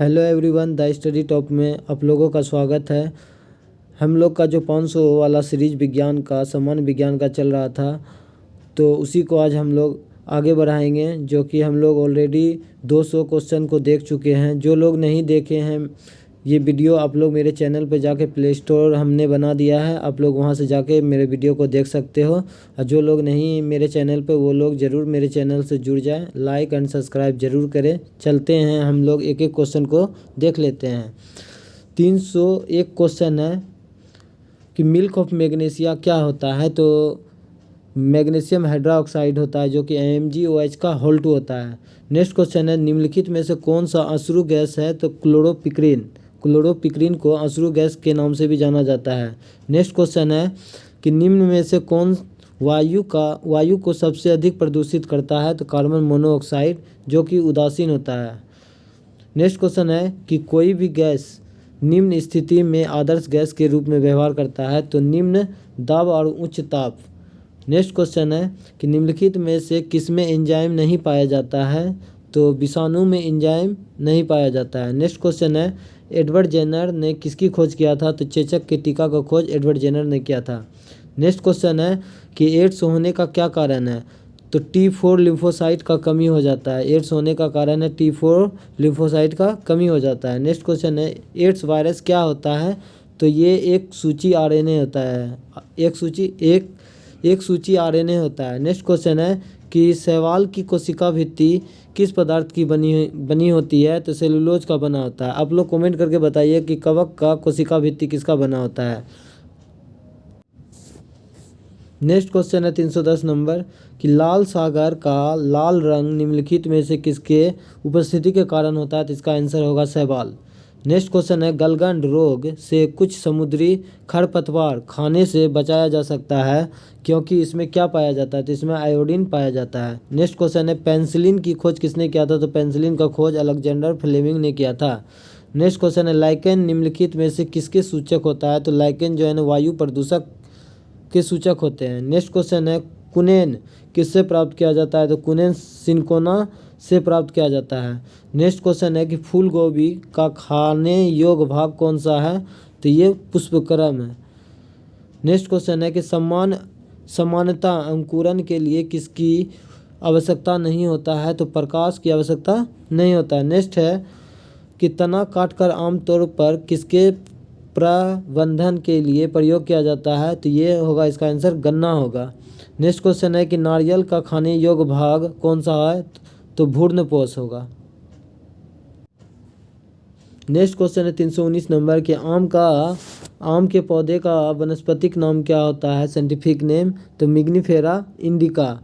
Hello everyone, the study top में आप लोगों का स्वागत है। हम लोग का जो 500 वाला सीरीज विज्ञान का सामान्य विज्ञान का चल रहा था, तो उसी को आज हम लोग आगे बढ़ाएंगे। जो कि हम लोग ऑलरेडी 200 क्वेश्चन को देख चुके हैं। जो लोग नहीं देखे हैं ये वीडियो, आप लोग मेरे चैनल पे जाके प्ले स्टोर हमने बना दिया है, आप लोग वहाँ से जाके मेरे वीडियो को देख सकते हो। और जो लोग नहीं मेरे चैनल पे, वो लोग ज़रूर मेरे चैनल से जुड़ जाएं, लाइक एंड सब्सक्राइब ज़रूर करें। चलते हैं, हम लोग एक एक क्वेश्चन को देख लेते हैं। 301 क्वेश्चन है कि मिल्क ऑफ मैग्नीशिया क्या होता है। तो मैग्नीशियम हाइड्रोक्साइड होता है, जो कि MgOH का होल्ट होता है। नेक्स्ट क्वेश्चन है, निम्नलिखित में से कौन सा अश्रु गैस है। तो क्लोरोपिक्रीन को अश्रु गैस के नाम से भी जाना जाता है। नेक्स्ट क्वेश्चन है कि निम्न में से कौन वायु को सबसे अधिक प्रदूषित करता है। तो कार्बन मोनोऑक्साइड, जो कि उदासीन होता है। नेक्स्ट क्वेश्चन है कि कोई भी गैस निम्न स्थिति में आदर्श गैस के रूप में व्यवहार करता है। तो निम्न दाब और उच्च ताप। नेक्स्ट क्वेश्चन है कि निम्नलिखित में से किसमें एंजाइम नहीं पाया जाता है। तो विषाणु में एंजाइम नहीं पाया जाता है। नेक्स्ट क्वेश्चन है, एडवर्ड जेनर ने किसकी खोज किया था। तो चेचक के टीका का खोज एडवर्ड जेनर ने किया था। नेक्स्ट क्वेश्चन है कि एड्स होने का क्या कारण है। तो T4 लिम्फोसाइट का कमी हो जाता है। एड्स होने का कारण है T4 लिम्फोसाइट का कमी हो जाता है। नेक्स्ट क्वेश्चन है, एड्स वायरस क्या होता है। तो ये एक सूची RNA होता है। एक सूची RNA होता है। नेक्स्ट क्वेश्चन है कि शैवाल की कोशिका भित्ति किस पदार्थ की बनी होती है। तो सेलुलोज का बना होता है। आप लोग कमेंट करके बताइए कि कवक का कोशिका भित्ति किसका बना होता है। नेक्स्ट क्वेश्चन है 310 नंबर कि लाल सागर का लाल रंग निम्नलिखित में से किसके उपस्थिति के कारण होता है। तो इसका आंसर होगा शैवाल। नेक्स्ट क्वेश्चन है, गलगंड रोग से कुछ समुद्री खरपतवार खाने से बचाया जा सकता है, क्योंकि इसमें क्या पाया जाता है। तो इसमें आयोडीन पाया जाता है। नेक्स्ट क्वेश्चन है, पेंसिलिन की खोज किसने किया था। तो पेंसिलिन का खोज अलेक्जेंडर फ्लेमिंग ने किया था। नेक्स्ट क्वेश्चन है, लाइकेन निम्नलिखित में से किसके सूचक होता है। तो लाइकेन जो है ना, वायु प्रदूषक के सूचक होते हैं। नेक्स्ट क्वेश्चन है, कुनेन किससे प्राप्त किया जाता है। तो कुनेन सिंकोना से प्राप्त किया जाता है। नेक्स्ट क्वेश्चन है कि फूल गोभी का खाने योग्य भाग कौन सा है। तो ये पुष्पक्रम है। नेक्स्ट क्वेश्चन है कि समानता अंकुरन के लिए किसकी आवश्यकता नहीं होता है। तो प्रकाश की आवश्यकता नहीं होता है। नेक्स्ट है कि तना काटकर आमतौर पर किसके प्रबंधन के लिए प्रयोग किया जाता है। तो ये होगा, इसका आंसर गन्ना होगा। नेक्स्ट क्वेश्चन है कि नारियल का खाने योग्य भाग कौन सा है। तो भ्रूणपोष होगा। नेक्स्ट क्वेश्चन है 319 नंबर के आम के पौधे का वनस्पतिक नाम क्या होता है, साइंटिफिक नेम। तो मिग्निफेरा इंडिका।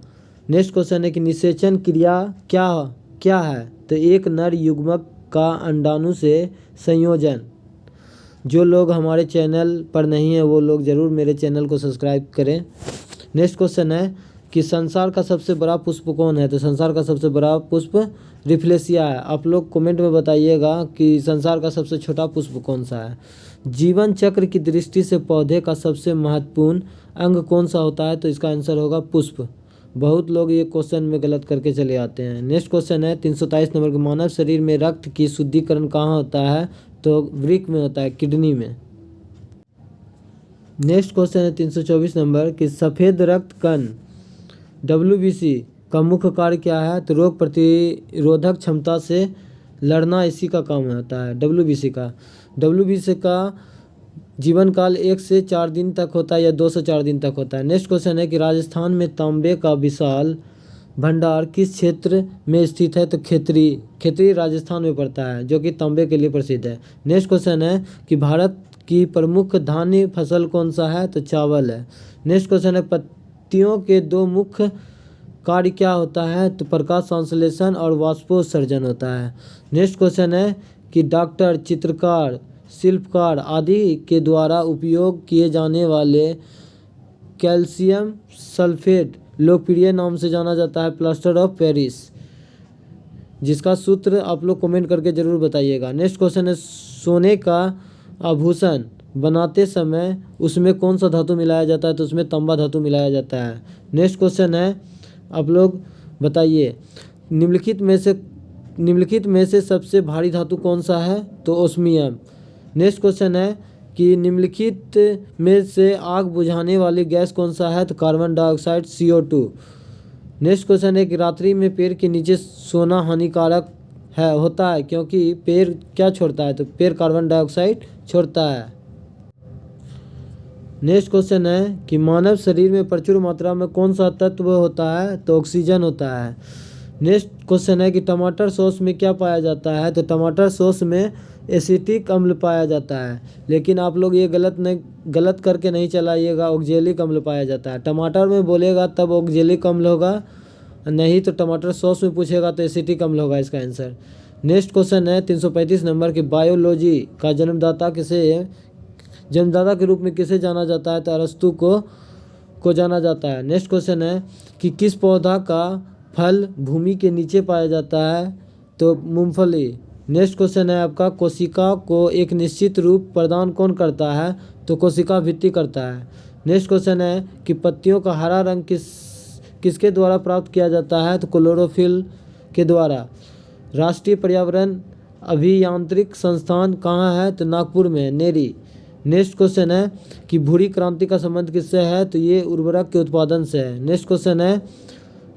नेक्स्ट क्वेश्चन है कि निषेचन क्रिया क्या है। तो एक नर युग्मक का अंडाणु से संयोजन। जो लोग हमारे चैनल पर नहीं है, वो लोग ज़रूर मेरे चैनल को सब्सक्राइब करें। नेक्स्ट क्वेश्चन है कि संसार का सबसे बड़ा पुष्प कौन है। तो संसार का सबसे बड़ा पुष्प रिफ्लेशिया है। आप लोग कमेंट में बताइएगा कि संसार का सबसे छोटा पुष्प कौन सा है। जीवन चक्र की दृष्टि से पौधे का सबसे महत्वपूर्ण अंग कौन सा होता है। तो इसका आंसर होगा पुष्प। बहुत लोग ये क्वेश्चन में गलत करके चले आते हैं। नेक्स्ट क्वेश्चन है 323 नंबर के, मानव शरीर में रक्त की शुद्धिकरण कहाँ होता है। तो वृक्क में होता है, किडनी में। नेक्स्ट क्वेश्चन है 324 नंबर कि सफ़ेद रक्त कण WBC का मुख्य कार्य क्या है। तो रोग प्रतिरोधक क्षमता से लड़ना इसी का काम होता है, WBC का जीवन काल 1 से 4 दिन तक होता है या 2 से 4 दिन तक होता है। नेक्स्ट क्वेश्चन है कि राजस्थान में तांबे का विशाल भंडार किस क्षेत्र में स्थित है। तो खेतरी राजस्थान में पड़ता है, जो कि तांबे के लिए प्रसिद्ध है। नेक्स्ट क्वेश्चन है कि भारत की प्रमुख धान्य फसल कौन सा है। तो चावल है। नेक्स्ट क्वेश्चन है, पत्तियों के 2 मुख्य कार्य क्या होता है। तो प्रकाश संश्लेषण और वाष्पोत्सर्जन होता है। नेक्स्ट क्वेश्चन है कि डॉक्टर, चित्रकार, शिल्पकार आदि के द्वारा उपयोग किए जाने वाले कैल्शियम सल्फेट लोकप्रिय नाम से जाना जाता है प्लास्टर ऑफ पेरिस, जिसका सूत्र आप लोग कमेंट करके ज़रूर बताइएगा। नेक्स्ट क्वेश्चन है, सोने का आभूषण बनाते समय उसमें कौन सा धातु मिलाया जाता है। तो उसमें तांबा धातु मिलाया जाता है। नेक्स्ट क्वेश्चन है, आप लोग बताइए निम्नलिखित में से निम्नलिखित में से सबसे भारी धातु कौन सा है? तो ओस्मियम। नेक्स्ट क्वेश्चन है कि निम्नलिखित में से आग बुझाने वाली गैस कौन सा है? तो carbon dioxide CO2। Next question है कि रात्रि में पेड़ के नीचे सोना हानिकारक होता है क्योंकि पेड़ क्या छोड़ता है? तो पेड़ कार्बन डाइऑक्साइड छोड़ता है। नेक्स्ट क्वेश्चन है कि मानव शरीर में प्रचुर मात्रा में कौन सा तत्व होता है? तो ऑक्सीजन होता है। नेक्स्ट क्वेश्चन है कि टमाटर सॉस में क्या पाया जाता है? तो टमाटर सॉस में एसिटिक अम्ल पाया जाता है। लेकिन आप लोग ये गलत करके नहीं चलाइएगा, ऑक्जेलिक अम्ल पाया जाता है। टमाटर में बोलेगा तब ऑक्जेलिक अम्ल होगा, नहीं तो टमाटर सॉस में पूछेगा तो एसिटिक अम्ल होगा इसका आंसर। नेक्स्ट क्वेश्चन है 335 नंबर की बायोलॉजी का जन्मदाता के रूप में किसे जाना जाता है? तो अरस्तु को जाना जाता है। नेक्स्ट क्वेश्चन है कि किस पौधा का फल भूमि के नीचे पाया जाता है? तो मूंगफली। नेक्स्ट क्वेश्चन है आपका कोशिका को एक निश्चित रूप प्रदान कौन करता है? तो कोशिका भित्ति करता है। नेक्स्ट क्वेश्चन है कि पत्तियों का हरा रंग किसके द्वारा प्राप्त किया जाता है? तो क्लोरोफिल के द्वारा। राष्ट्रीय पर्यावरण अभियांत्रिक संस्थान कहाँ है? तो नागपुर में, नेरी। नेक्स्ट क्वेश्चन है कि भूरी क्रांति का संबंध किससे है? तो ये उर्वरक के उत्पादन से है। नेक्स्ट क्वेश्चन है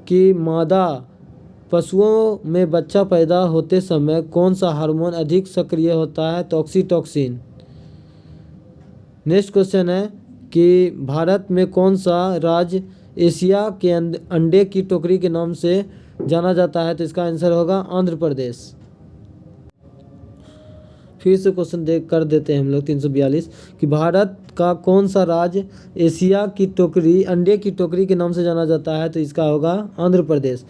कि मादा पशुओं में बच्चा पैदा होते समय कौन सा हार्मोन अधिक सक्रिय होता है? तो ऑक्सीटोसिन। नेक्स्ट क्वेश्चन है कि भारत में कौन सा राज्य एशिया के अंडे की टोकरी के नाम से जाना जाता है? तो इसका आंसर होगा आंध्र प्रदेश। फिर से क्वेश्चन कर देते हैं हम लोग 342 कि भारत का कौन सा राज्य एशिया की टोकरी अंडे की टोकरी के नाम से जाना जाता है? तो इसका होगा आंध्र प्रदेश।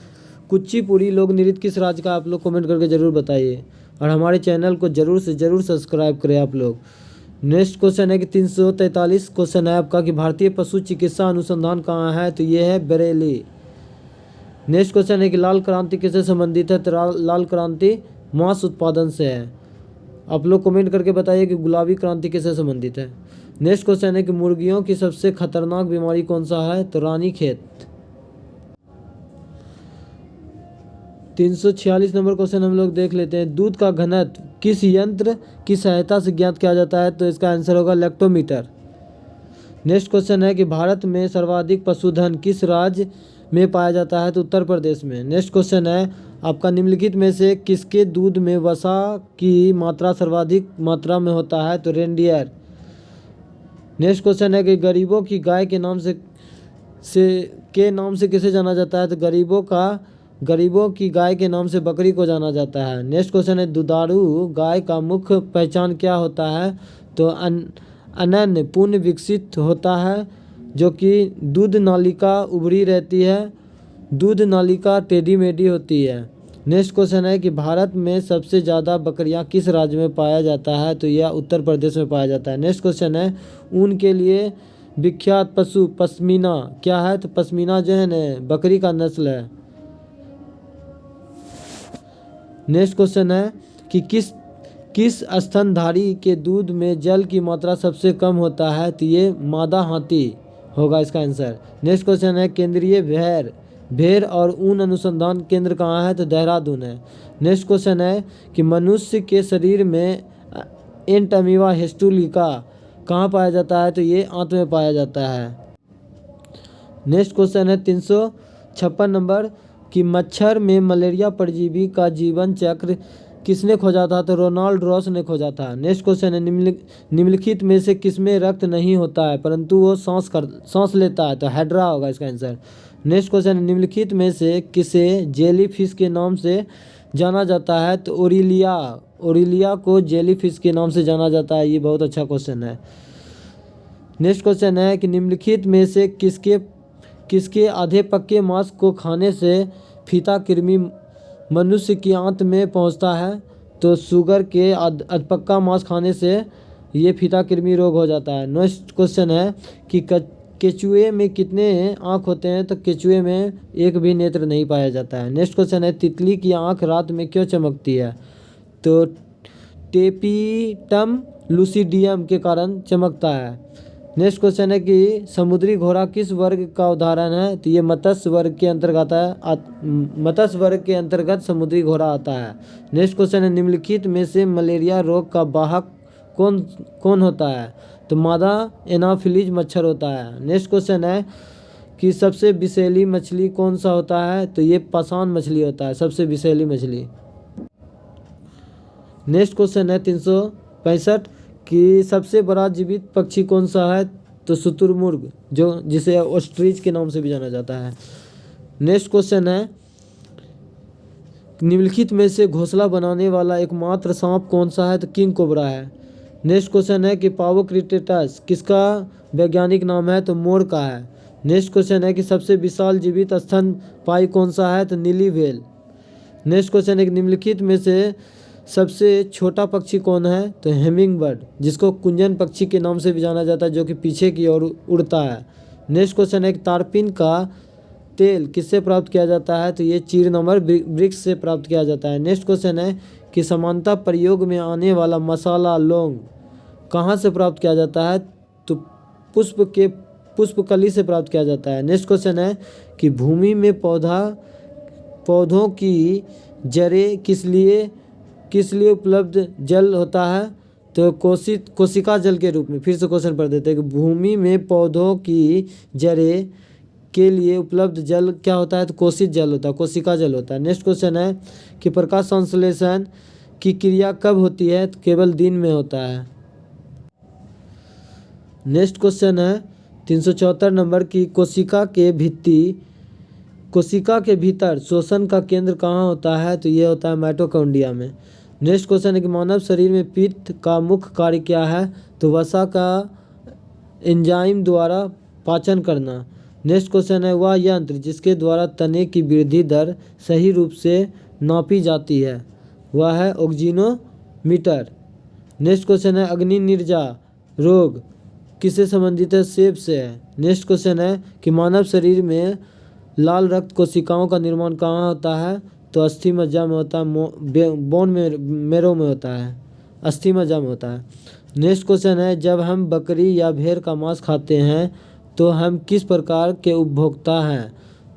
कुचिपुड़ी लोक नृत्य किस राज्य का? आप लोग कमेंट करके ज़रूर बताइए और हमारे चैनल को ज़रूर से ज़रूर सब्सक्राइब करें आप लोग। नेक्स्ट क्वेश्चन है कि 343 क्वेश्चन है आपका कि भारतीय पशु चिकित्सा अनुसंधान कहाँ है? तो ये है बरेली। नेक्स्ट क्वेश्चन है कि लाल क्रांति किससे संबंधित है? तो लाल क्रांति मांस उत्पादन से है। आप लोग कमेंट करके बताइए कि गुलाबी क्रांति किससे संबंधित है। नेक्स्ट क्वेश्चन है कि मुर्गियों की सबसे खतरनाक बीमारी कौन सा है? तो रानीखेत। 346 नंबर क्वेश्चन हम लोग देख लेते हैं। दूध का घनत्व किस यंत्र की सहायता से ज्ञात किया जाता है? तो इसका आंसर होगा लैक्टोमीटर। नेक्स्ट क्वेश्चन है कि भारत में सर्वाधिक पशुधन किस राज्य में पाया जाता है? तो उत्तर प्रदेश में। नेक्स्ट क्वेश्चन है आपका निम्नलिखित में से किसके दूध में वसा की मात्रा सर्वाधिक मात्रा में होता है? तो रेनडियर। नेक्स्ट क्वेश्चन है कि गरीबों की गाय के नाम से किसे जाना जाता है? तो गरीबों की गाय के नाम से बकरी को जाना जाता है। नेक्स्ट क्वेश्चन है दुधारू गाय का मुख्य पहचान क्या होता है? तो अनन्य पुण्य विकसित होता है जो कि दूध नालिका उभरी रहती है, दूध नालिका टेढ़ी मेढ़ी होती है। नेक्स्ट क्वेश्चन है कि भारत में सबसे ज़्यादा बकरियां किस राज्य में पाया जाता है? तो यह उत्तर प्रदेश में पाया जाता है। नेक्स्ट क्वेश्चन है ऊन के लिए विख्यात पशु पश्मीना क्या है? तो पश्मीना जो है न बकरी का नस्ल है। नेक्स्ट क्वेश्चन है कि किस स्तनधारी के दूध में जल की मात्रा सबसे कम होता है? तो ये मादा हाथी होगा इसका आंसर। नेक्स्ट क्वेश्चन है केंद्रीय भेड़ और ऊन अनुसंधान केंद्र कहाँ है? तो देहरादून है। नेक्स्ट क्वेश्चन है कि मनुष्य के शरीर में एंटमीवा हिस्टोलिका कहाँ पाया जाता है? तो ये आंत में पाया जाता है। नेक्स्ट क्वेश्चन है 356 नंबर कि मच्छर में मलेरिया परजीवी का जीवन चक्र किसने खोजा था? तो रोनाल्ड रॉस ने खोजा था। नेक्स्ट क्वेश्चन है निम्नलिखित में से किसमें रक्त नहीं होता है परंतु वो सांस लेता है? तो हाइड्रा होगा इसका आंसर। नेक्स्ट क्वेश्चन है निम्नलिखित में से किसे जेली फिश के नाम से जाना जाता है? तो ओरिलिया को जेली फिश के नाम से जाना जाता है। ये बहुत अच्छा क्वेश्चन है। नेक्स्ट क्वेश्चन है कि निम्नलिखित में से किसके आधे पक्के मांस को खाने से फीता कृमि मनुष्य की आंत में पहुंचता है? तो शुगर के अधपक्का मांस खाने से ये फीता कृमि रोग हो जाता है। नेक्स्ट क्वेश्चन है कि केचुए में कितने आँख होते हैं? तो केचुए में एक भी नेत्र नहीं पाया जाता है। नेक्स्ट क्वेश्चन है तितली की आँख रात में क्यों चमकती है? तो टेपिटम लूसिडियम के कारण चमकता है। नेक्स्ट क्वेश्चन है कि समुद्री घोड़ा किस वर्ग का उदाहरण है? तो ये मत्स्य वर्ग के अंतर्गत मत्स्य वर्ग के अंतर्गत समुद्री घोड़ा आता है। नेक्स्ट क्वेश्चन है निम्नलिखित में से मलेरिया रोग का वाहक कौन कौन होता है? तो मादा एनाफिलीज मच्छर होता है। नेक्स्ट क्वेश्चन है कि सबसे विषैली मछली कौन सा होता है? तो ये पाषाण मछली होता है, सबसे विषैली मछली। नेक्स्ट क्वेश्चन है 365 कि सबसे बड़ा जीवित पक्षी कौन सा है? तो शुतुरमुर्ग, जो जिसे ऑस्ट्रिच के नाम से भी जाना जाता है। नेक्स्ट क्वेश्चन है निम्नलिखित में से घोंसला बनाने वाला एकमात्र सांप कौन सा है? तो किंग कोबरा है। नेक्स्ट क्वेश्चन है कि पावोक्रिटेटस किसका वैज्ञानिक नाम है? तो मोर का है। नेक्स्ट क्वेश्चन है कि सबसे विशाल जीवित स्तनपायी कौन सा है? तो नीली व्हेल। नेक्स्ट क्वेश्चन है कि निम्नलिखित में से सबसे छोटा पक्षी कौन है? तो हेमिंग बर्ड, जिसको कुंजन पक्षी के नाम से भी जाना जाता है, जो कि पीछे की ओर उड़ता है। नेक्स्ट क्वेश्चन है कि तारपीन का तेल किससे प्राप्त किया जाता है? तो ये चीड़ नामक वृक्ष से प्राप्त किया जाता है। नेक्स्ट क्वेश्चन है कि सामान्यतः प्रयोग में आने वाला मसाला लौंग कहाँ से प्राप्त किया जाता है? तो पुष्पकली से प्राप्त किया जाता है। नेक्स्ट क्वेश्चन है कि भूमि में पौधों की जड़ें किस लिए उपलब्ध जल होता है? तो कोशिका जल के रूप में। फिर से क्वेश्चन पढ़ देते हैं कि भूमि में पौधों की जड़ें के लिए उपलब्ध जल क्या होता है? तो कोशित जल होता है, कोशिका जल होता है। नेक्स्ट क्वेश्चन है कि प्रकाश संश्लेषण की क्रिया कब होती है? तो केवल दिन में होता है। नेक्स्ट क्वेश्चन है 374 नंबर की कोशिका के भीतर श्वसन का केंद्र कहाँ होता है? तो ये होता है माइटोकॉन्ड्रिया में। नेक्स्ट क्वेश्चन है कि मानव शरीर में पित्त का मुख्य कार्य क्या है? तो वसा का एंजाइम द्वारा पाचन करना। नेक्स्ट क्वेश्चन है वह यंत्र जिसके द्वारा तने की वृद्धि दर सही रूप से नापी जाती है, वह है ऑक्सीनोमीटर। नेक्स्ट क्वेश्चन है अग्नि निर्जा रोग किससे संबंधित है? सेब से है। नेक्स्ट क्वेश्चन है कि मानव शरीर में लाल रक्त कोशिकाओं का निर्माण कहाँ होता है? तो अस्थि मज्जा में होता है, बोन मेरो में होता है, अस्थि मज्जा में होता है। नेक्स्ट क्वेश्चन है जब हम बकरी या भेड़ का मांस खाते हैं तो हम किस प्रकार के उपभोक्ता हैं?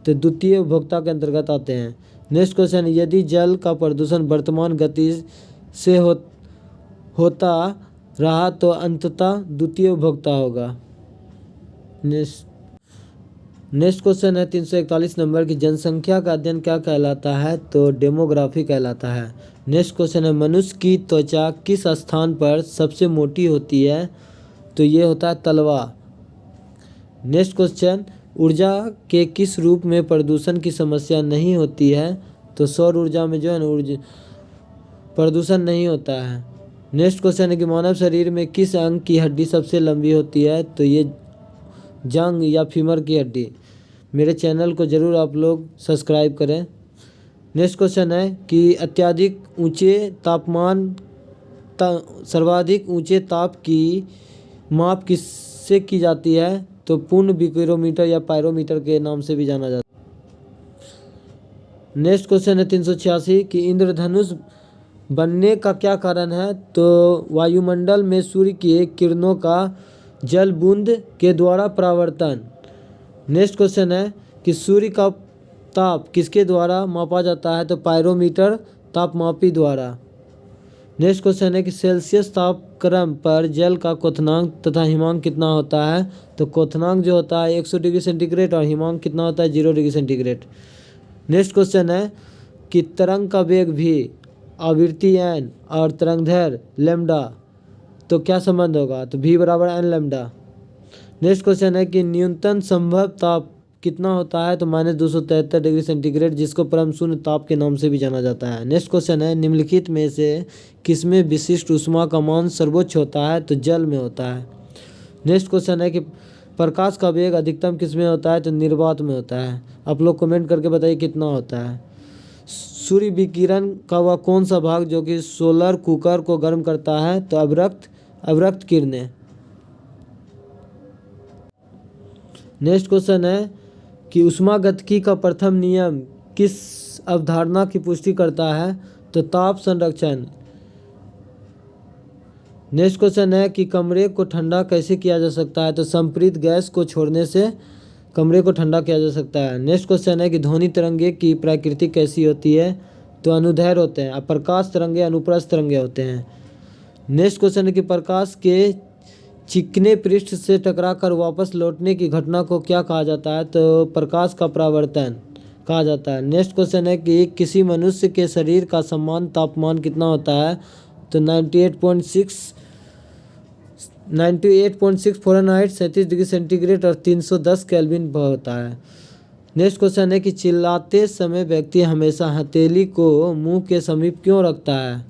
तो द्वितीय उपभोक्ता के अंतर्गत आते हैं। नेक्स्ट क्वेश्चन यदि जल का प्रदूषण वर्तमान गति से होता रहा तो अंततः द्वितीय उपभोक्ता होगा। नेक्स्ट क्वेश्चन है 341 नंबर की जनसंख्या का अध्ययन क्या कहलाता है? तो डेमोग्राफी कहलाता है। नेक्स्ट क्वेश्चन है मनुष्य की त्वचा किस स्थान पर सबसे मोटी होती है? तो ये होता है तलवा। नेक्स्ट क्वेश्चन ऊर्जा के किस रूप में प्रदूषण की समस्या नहीं होती है? तो सौर ऊर्जा में जो है ना प्रदूषण नहीं होता है। नेक्स्ट क्वेश्चन है कि मानव शरीर में किस अंग की हड्डी सबसे लंबी होती है? तो ये जांघ या फीमर की हड्डी। मेरे चैनल को ज़रूर आप लोग सब्सक्राइब करें। नेक्स्ट क्वेश्चन है कि अत्यधिक ऊंचे तापमान सर्वाधिक ऊंचे ताप की माप किससे की जाती है? तो पूर्ण बिक्रोमीटर या पायरोमीटर के नाम से भी जाना जाता है। नेक्स्ट क्वेश्चन है 386 कि इंद्रधनुष बनने का क्या कारण है? तो वायुमंडल में सूर्य की किरणों का जल बूंद के द्वारा परावर्तन। नेक्स्ट क्वेश्चन है कि सूर्य का ताप किसके द्वारा मापा जाता है? तो पायरोमीटर तापमापी द्वारा। नेक्स्ट क्वेश्चन है कि सेल्सियस तापक्रम पर जल का क्वथनांक तथा हिमांक कितना होता है? तो क्वथनांक जो होता है 100 डिग्री सेंटीग्रेड और हिमांक कितना होता है 0 डिग्री सेंटीग्रेड। नेक्स्ट क्वेश्चन है कि तरंग का वेग भी, आवृत्ति n और तरंगदैर्घ्य लैम्डा, तो क्या संबंध होगा? तो v बराबर n लैम्डा। नेक्स्ट क्वेश्चन है कि न्यूनतम संभव ताप कितना होता है? तो -273 डिग्री सेंटीग्रेड, जिसको परम शून्य ताप के नाम से भी जाना जाता है। नेक्स्ट क्वेश्चन है निम्नलिखित में से किसमें विशिष्ट ऊष्मा का मान सर्वोच्च होता है? तो जल में होता है। नेक्स्ट क्वेश्चन है कि प्रकाश का वेग अधिकतम किस में होता है? तो निर्वात में होता है। आप लोग कमेंट करके बताइए कितना होता है। सूर्य विकिरण का वह कौन सा भाग जो कि सोलर कुकर को गर्म करता है? तो अवरक्त किरणें। नेक्स्ट क्वेश्चन है कि ऊष्मागतिकी का प्रथम नियम किस अवधारणा की पुष्टि करता है? तो ताप संरक्षण। नेक्स्ट क्वेश्चन है कि कमरे को ठंडा कैसे किया जा सकता है। तो संपीड़ित गैस को छोड़ने से कमरे को ठंडा किया जा सकता है। नेक्स्ट क्वेश्चन है कि ध्वनि तरंगे की प्रकृति कैसी होती है। तो अनुदैर्घ्य होते हैं। प्रकाश तरंगे अनुप्रस्थ तरंगे होते हैं। नेक्स्ट क्वेश्चन है कि प्रकाश के चिकने पृष्ठ से टकराकर वापस लौटने की घटना को क्या कहा जाता है। तो प्रकाश का परावर्तन कहा जाता है। नेक्स्ट क्वेश्चन है कि किसी मनुष्य के शरीर का सामान्य तापमान कितना होता है। तो 98.6 फ़ारेनहाइट 37 डिग्री सेंटीग्रेड और 310 केल्विन होता है। नेक्स्ट क्वेश्चन है कि चिल्लाते समय व्यक्ति हमेशा हथेली को मुंह के समीप क्यों रखता है।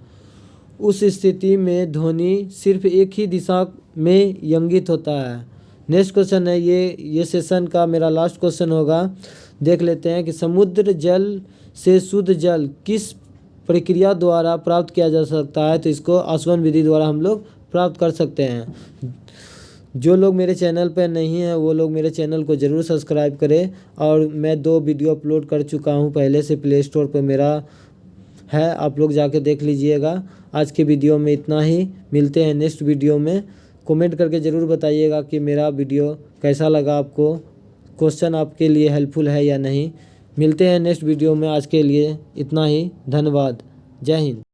उस स्थिति में ध्वनि सिर्फ एक ही दिशा में यंगित होता है। नेक्स्ट क्वेश्चन है ये सेशन का मेरा लास्ट क्वेश्चन होगा। देख लेते हैं कि समुद्र जल से शुद्ध जल किस प्रक्रिया द्वारा प्राप्त किया जा सकता है। तो इसको आसवन विधि द्वारा हम लोग प्राप्त कर सकते हैं। जो लोग मेरे चैनल पर नहीं हैं वो लोग मेरे चैनल को ज़रूर सब्सक्राइब करें। और मैं 2 वीडियो अपलोड कर चुका हूँ पहले से, प्ले स्टोर पर मेरा है, आप लोग जाके देख लीजिएगा। आज के वीडियो में इतना ही, मिलते हैं नेक्स्ट वीडियो में। कमेंट करके ज़रूर बताइएगा कि मेरा वीडियो कैसा लगा आपको, क्वेश्चन आपके लिए हेल्पफुल है या नहीं। मिलते हैं नेक्स्ट वीडियो में। आज के लिए इतना ही, धन्यवाद, जय हिंद।